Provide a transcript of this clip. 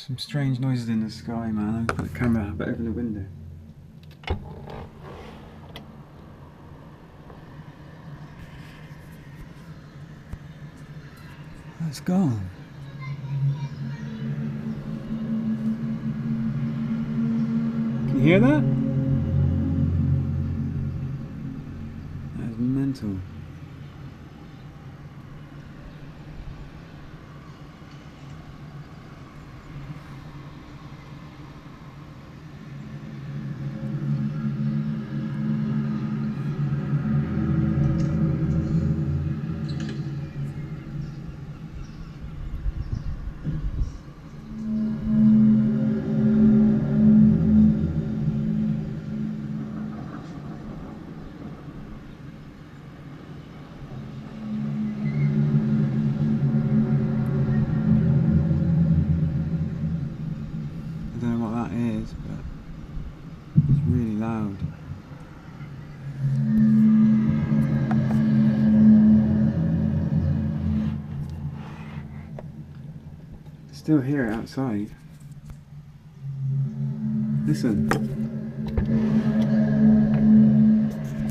Some strange noises in the sky, man. I'll put the camera a bit over the window. It's gone. Can you hear that? That's mental. I don't know what that is, but it's really loud. Still hear it outside. Listen.